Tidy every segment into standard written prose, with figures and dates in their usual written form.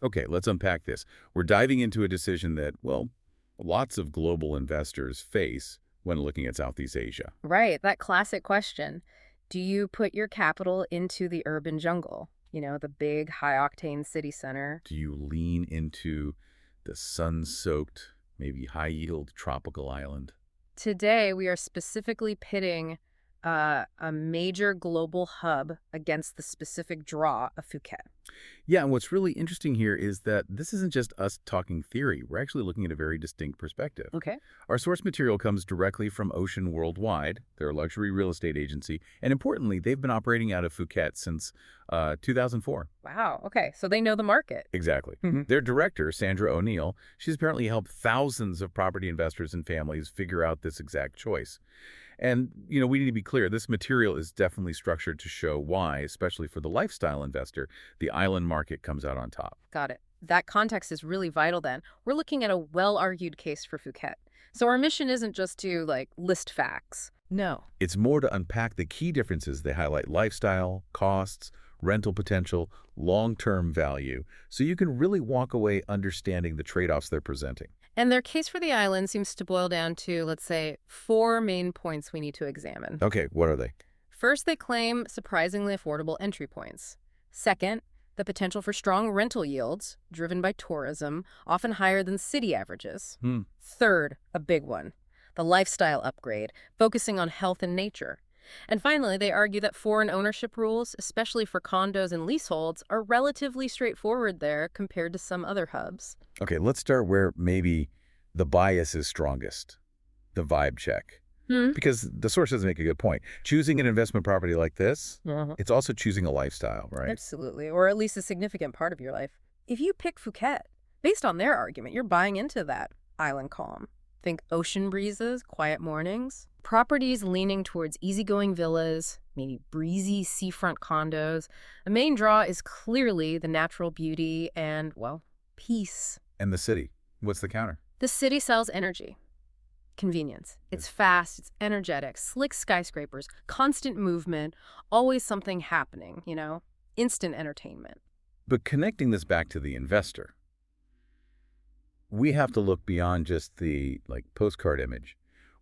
Okay, let's unpack this. We're diving into a decision that, well, lots of global investors face when looking at Southeast Asia. Right, that classic question. Do you put your capital into the urban jungle? The big high-octane city center. Do you lean into the sun-soaked, maybe high-yield tropical island? Today, we are specifically pitting a major global hub against the specific draw of Phuket. Yeah, and what's really interesting here is that this isn't just us talking theory. We're actually looking at a very distinct perspective. Okay. Our source material comes directly from Ocean Worldwide. They're a luxury real estate agency. And importantly, they've been operating out of Phuket since 2004. Wow. Okay. So they know the market. Exactly. Their director, Sandra O'Neill, she's apparently helped thousands of property investors and families figure out this exact choice. And, we need to be clear, this material is definitely structured to show why, especially for the lifestyle investor, the island market comes out on top. Got it. That context is really vital then. We're looking at a well-argued case for Phuket. So our mission isn't just to, list facts. No. It's more to unpack the key differences. They highlight lifestyle, costs, rental potential, long-term value, so you can really walk away understanding the trade-offs they're presenting. And their case for the island seems to boil down to, let's say, 4 main points we need to examine. Okay, what are they? First, they claim surprisingly affordable entry points. Second, the potential for strong rental yields, driven by tourism, often higher than city averages. Third, a big one, the lifestyle upgrade, focusing on health and nature. And finally, they argue that foreign ownership rules, especially for condos and leaseholds, are relatively straightforward there compared to some other hubs. Okay, let's start where maybe the bias is strongest, the vibe check. Because the source does make a good point. Choosing an investment property like this, it's also choosing a lifestyle, right? Absolutely, or at least a significant part of your life. If you pick Phuket, based on their argument, you're buying into that island calm. Think ocean breezes, quiet mornings, properties leaning towards easygoing villas, maybe breezy seafront condos. The main draw is clearly the natural beauty and, well, peace. And the city, what's the counter? The city sells energy. Convenience. It's fast, it's energetic, slick skyscrapers, constant movement, always something happening, instant entertainment. But connecting this back to the investor, we have to look beyond just the postcard image.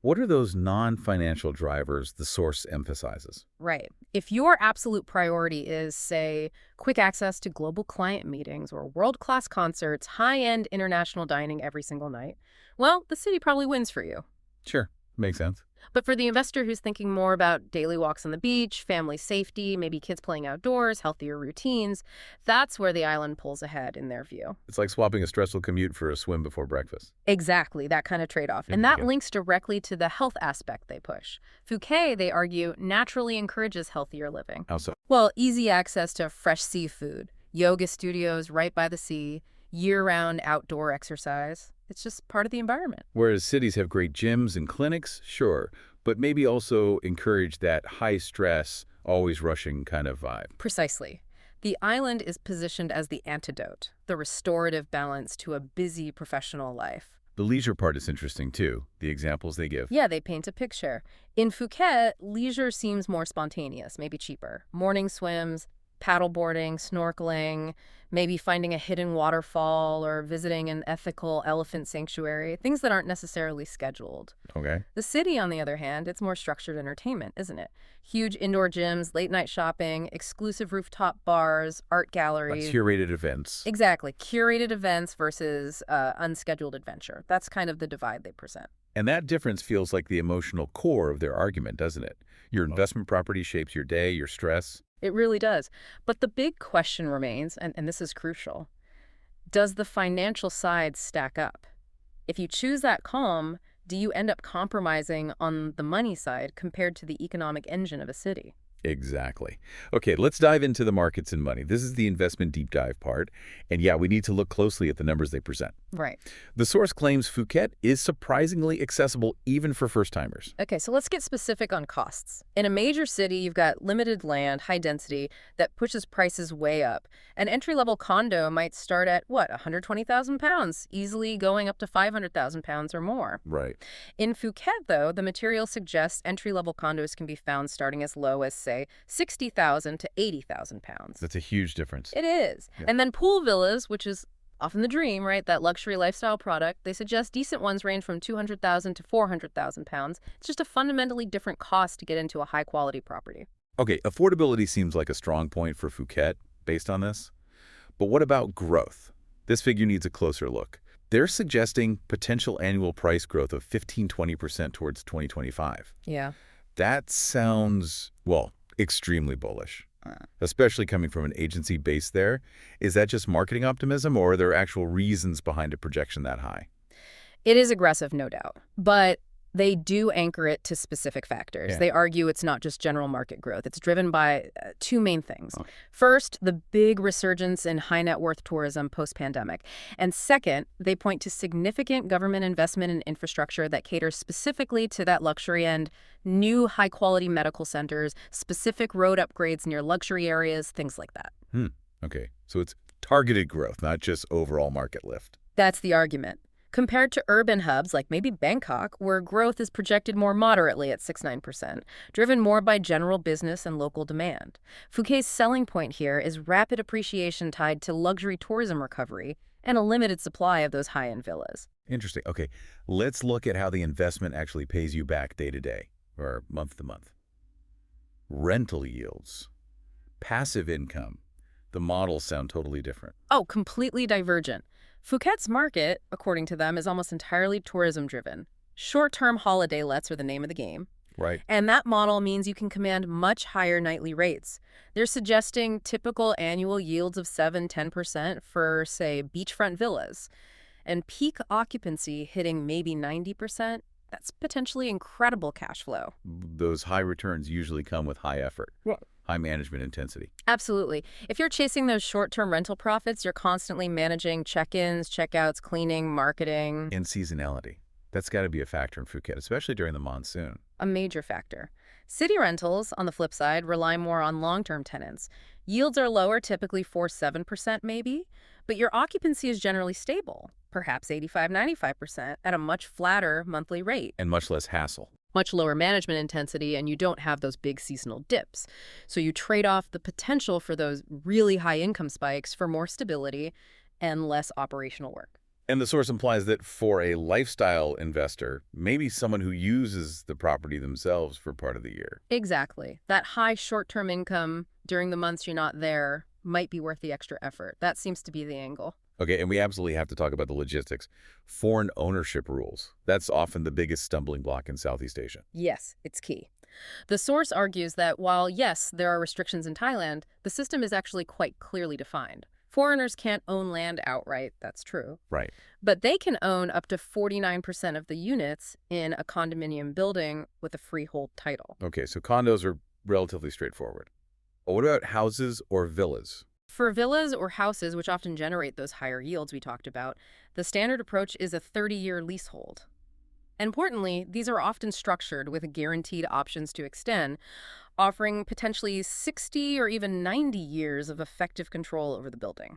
What are those non-financial drivers the source emphasizes? Right. If your absolute priority is, say, quick access to global client meetings or world-class concerts, high-end international dining every single night, well, the city probably wins for you. Sure, makes sense. But for the investor who's thinking more about daily walks on the beach, family safety, maybe kids playing outdoors, healthier routines, that's where the island pulls ahead in their view. It's like swapping a stressful commute for a swim before breakfast. Exactly, that kind of trade-off. And that links directly to the health aspect they push. Phuket, they argue, naturally encourages healthier living. How so? Well, easy access to fresh seafood, yoga studios right by the sea, year-round outdoor exercise. It's just part of the environment. Whereas cities have great gyms and clinics, sure, but maybe also encourage that high-stress, always rushing kind of vibe. Precisely. The island is positioned as the antidote, the restorative balance to a busy professional life. The leisure part is interesting, too, the examples they give. Yeah, they paint a picture. In Phuket, leisure seems more spontaneous, maybe cheaper. Morning swims, paddleboarding, snorkeling, maybe finding a hidden waterfall or visiting an ethical elephant sanctuary, things that aren't necessarily scheduled. Okay. The city, on the other hand, it's more structured entertainment, isn't it? Huge indoor gyms, late-night shopping, exclusive rooftop bars, art galleries. Curated events. Exactly. Curated events versus unscheduled adventure. That's kind of the divide they present. And that difference feels like the emotional core of their argument, doesn't it? Your investment property shapes your day, your stress. It really does. But the big question remains, and this is crucial, does the financial side stack up? If you choose that calm, do you end up compromising on the money side compared to the economic engine of a city? Exactly. Okay, let's dive into the markets and money. This is the investment deep dive part. And yeah, we need to look closely at the numbers they present. Right. The source claims Phuket is surprisingly accessible even for first-timers. Okay, so let's get specific on costs. In a major city, you've got limited land, high density, that pushes prices way up. An entry-level condo might start at, what, 120,000 pounds, easily going up to 500,000 pounds or more. Right. In Phuket, though, the material suggests entry-level condos can be found starting as low as, say, 60,000 to 80,000 pounds. That's a huge difference. It is. Yeah. And then pool villas, which is often the dream, right? That luxury lifestyle product, they suggest decent ones range from 200,000 to 400,000 pounds. It's just a fundamentally different cost to get into a high-quality property. Okay, affordability seems like a strong point for Phuket based on this. But what about growth? This figure needs a closer look. They're suggesting potential annual price growth of 15–20% towards 2025. Yeah. That sounds, well, extremely bullish, especially coming from an agency based there. Is that just marketing optimism, or are there actual reasons behind a projection that high? It is aggressive, no doubt. But they do anchor it to specific factors. Yeah. They argue it's not just general market growth. It's driven by two main things. Oh. First, the big resurgence in high net worth tourism post-pandemic. And second, they point to significant government investment in infrastructure that caters specifically to that luxury end, new high-quality medical centers, specific road upgrades near luxury areas, things like that. Okay, so it's targeted growth, not just overall market lift. That's the argument. Compared to urban hubs like maybe Bangkok, where growth is projected more moderately at 6–9%, driven more by general business and local demand. Phuket's selling point here is rapid appreciation tied to luxury tourism recovery and a limited supply of those high-end villas. Interesting. Okay, let's look at how the investment actually pays you back day to day or month to month. Rental yields, passive income. The models sound totally different. Oh, completely divergent. Phuket's market, according to them, is almost entirely tourism-driven. Short-term holiday lets are the name of the game. Right. And that model means you can command much higher nightly rates. They're suggesting typical annual yields of 7–10% for, say, beachfront villas. And peak occupancy hitting maybe 90%, that's potentially incredible cash flow. Those high returns usually come with high effort. Right. High management intensity. Absolutely. If you're chasing those short-term rental profits, you're constantly managing check-ins, check-outs, cleaning, marketing. And seasonality. That's got to be a factor in Phuket, especially during the monsoon. A major factor. City rentals, on the flip side, rely more on long-term tenants. Yields are lower, typically 4–7% maybe, but your occupancy is generally stable, perhaps 85–95%, at a much flatter monthly rate. And much less hassle. Much lower management intensity, and you don't have those big seasonal dips. So you trade off the potential for those really high income spikes for more stability and less operational work. And the source implies that for a lifestyle investor, maybe someone who uses the property themselves for part of the year. Exactly. That high short-term income during the months you're not there might be worth the extra effort. That seems to be the angle. Okay, and we absolutely have to talk about the logistics. Foreign ownership rules. That's often the biggest stumbling block in Southeast Asia. Yes, it's key. The source argues that while, yes, there are restrictions in Thailand, the system is actually quite clearly defined. Foreigners can't own land outright, that's true. Right. But they can own up to 49% of the units in a condominium building with a freehold title. Okay, so condos are relatively straightforward. But what about houses or villas? For villas or houses, which often generate those higher yields we talked about, the standard approach is a 30-year leasehold. Importantly, these are often structured with guaranteed options to extend, offering potentially 60 or even 90 years of effective control over the building.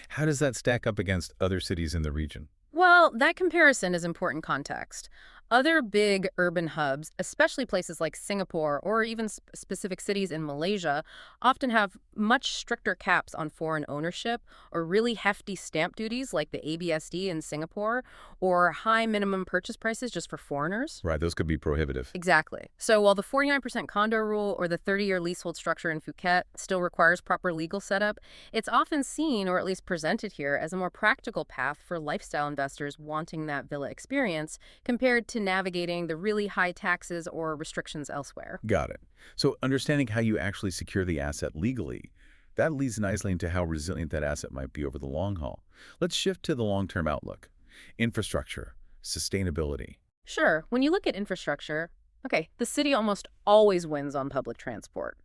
How does that stack up against other cities in the region? Well, that comparison is important context. Other big urban hubs, especially places like Singapore or even specific cities in Malaysia, often have much stricter caps on foreign ownership or really hefty stamp duties like the ABSD in Singapore or high minimum purchase prices just for foreigners. Right, those could be prohibitive. Exactly. So while the 49% condo rule or the 30-year leasehold structure in Phuket still requires proper legal setup, it's often seen, or at least presented here, as a more practical path for lifestyle investors wanting that villa experience compared to navigating the really high taxes or restrictions elsewhere. Got it. So understanding how you actually secure the asset legally, that leads nicely into how resilient that asset might be over the long haul. Let's shift to the long-term outlook. Infrastructure, sustainability. Sure, when you look at infrastructure, okay, the city almost always wins on public transport.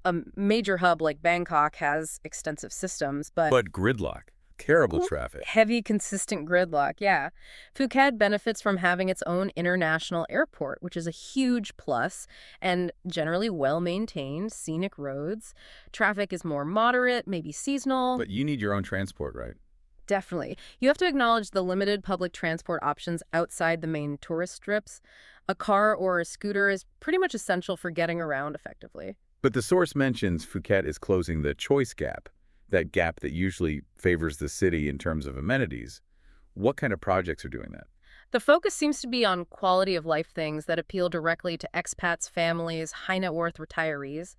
A major hub like Bangkok has extensive systems, but Gridlock, terrible traffic. heavy, consistent gridlock, yeah. Phuket benefits from having its own international airport, which is a huge plus, and generally well-maintained, scenic roads. Traffic is more moderate, maybe seasonal. But you need your own transport, right? Definitely. You have to acknowledge the limited public transport options outside the main tourist strips. A car or a scooter is pretty much essential for getting around effectively. But the source mentions Phuket is closing the choice gap, that gap that usually favors the city in terms of amenities. What kind of projects are doing that? The focus seems to be on quality of life things that appeal directly to expats, families, high net worth retirees.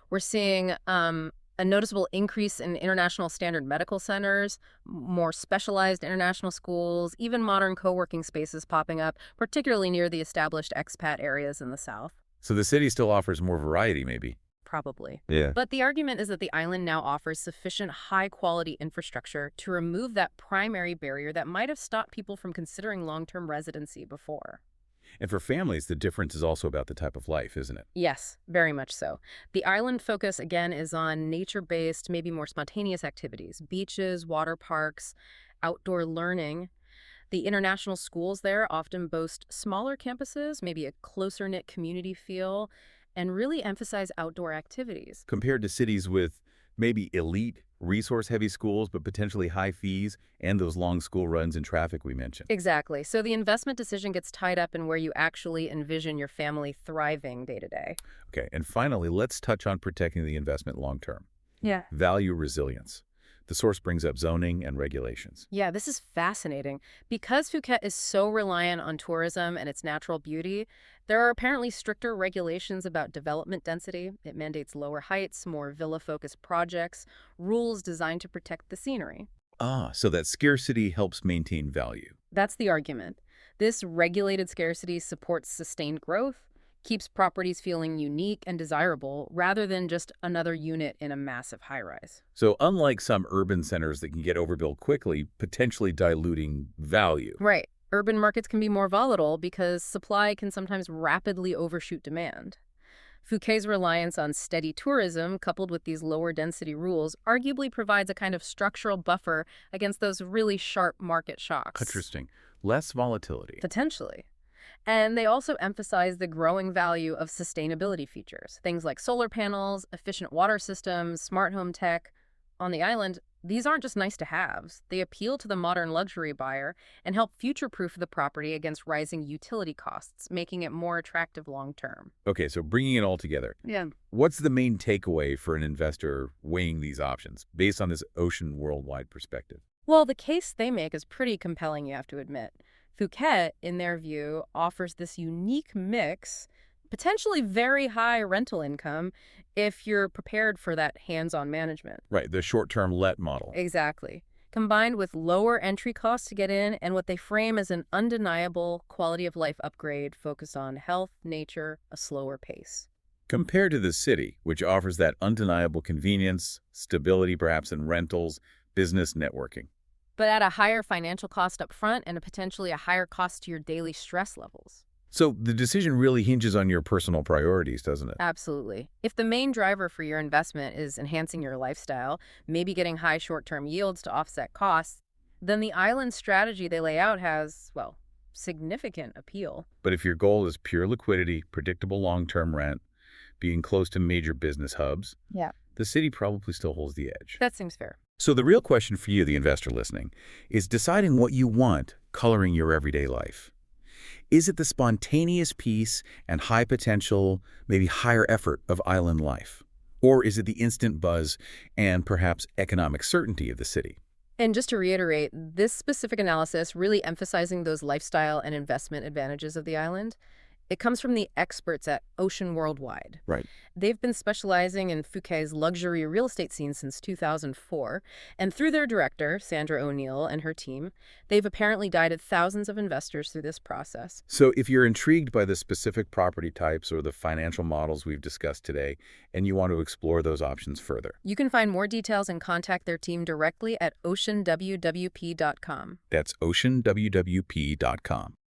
We're seeing a noticeable increase in international standard medical centers, more specialized international schools, even modern co-working spaces popping up, particularly near the established expat areas in the South. So the city still offers more variety, maybe. Probably. Yeah. But the argument is that the island now offers sufficient high-quality infrastructure to remove that primary barrier that might have stopped people from considering long-term residency before. And for families, the difference is also about the type of life, isn't it? Yes, very much so. The island focus, again, is on nature-based, maybe more spontaneous activities, beaches, water parks, outdoor learning. The international schools there often boast smaller campuses, maybe a closer-knit community feel, and really emphasize outdoor activities. Compared to cities with maybe elite, resource-heavy schools, but potentially high fees and those long school runs and traffic we mentioned. Exactly. So the investment decision gets tied up in where you actually envision your family thriving day to day. Okay, and finally, let's touch on protecting the investment long-term. Yeah. Value resilience. The source brings up zoning and regulations. Yeah, this is fascinating. Because Phuket is so reliant on tourism and its natural beauty, there are apparently stricter regulations about development density. It mandates lower heights, more villa-focused projects, rules designed to protect the scenery. Ah, so that scarcity helps maintain value. That's the argument. This regulated scarcity supports sustained growth, keeps properties feeling unique and desirable rather than just another unit in a massive high-rise. So unlike some urban centers that can get overbuilt quickly, potentially diluting value. Right. Urban markets can be more volatile because supply can sometimes rapidly overshoot demand. Phuket's reliance on steady tourism, coupled with these lower density rules, arguably provides a kind of structural buffer against those really sharp market shocks. Interesting. Less volatility. Potentially. And they also emphasize the growing value of sustainability features, things like solar panels, efficient water systems, smart home tech. On the island, these aren't just nice-to-haves. They appeal to the modern luxury buyer and help future-proof the property against rising utility costs, making it more attractive long-term. Okay, so bringing it all together. Yeah. What's the main takeaway for an investor weighing these options based on this ocean worldwide perspective? Well, the case they make is pretty compelling, you have to admit. Phuket, in their view, offers this unique mix, potentially very high rental income, if you're prepared for that hands-on management. Right, the short-term let model. Exactly. Combined with lower entry costs to get in and what they frame as an undeniable quality of life upgrade focused on health, nature, a slower pace. Compared to the city, which offers that undeniable convenience, stability perhaps in rentals, business networking. But at a higher financial cost up front and potentially a higher cost to your daily stress levels. So the decision really hinges on your personal priorities, doesn't it? Absolutely. If the main driver for your investment is enhancing your lifestyle, maybe getting high short-term yields to offset costs, then the island strategy they lay out has, well, significant appeal. But if your goal is pure liquidity, predictable long-term rent, being close to major business hubs, Yeah. the city probably still holds the edge. That seems fair. So the real question for you, the investor listening, is deciding what you want coloring your everyday life. Is it the spontaneous peace and high potential, maybe higher effort of island life? Or is it the instant buzz and perhaps economic certainty of the city? And just to reiterate, this specific analysis really emphasizing those lifestyle and investment advantages of the island, it comes from the experts at Ocean Worldwide. Right. They've been specializing in Phuket's luxury real estate scene since 2004, and through their director, Sandra O'Neill, and her team, they've apparently guided thousands of investors through this process. So if you're intrigued by the specific property types or the financial models we've discussed today, and you want to explore those options further, you can find more details and contact their team directly at oceanwwp.com. that's oceanwwp.com.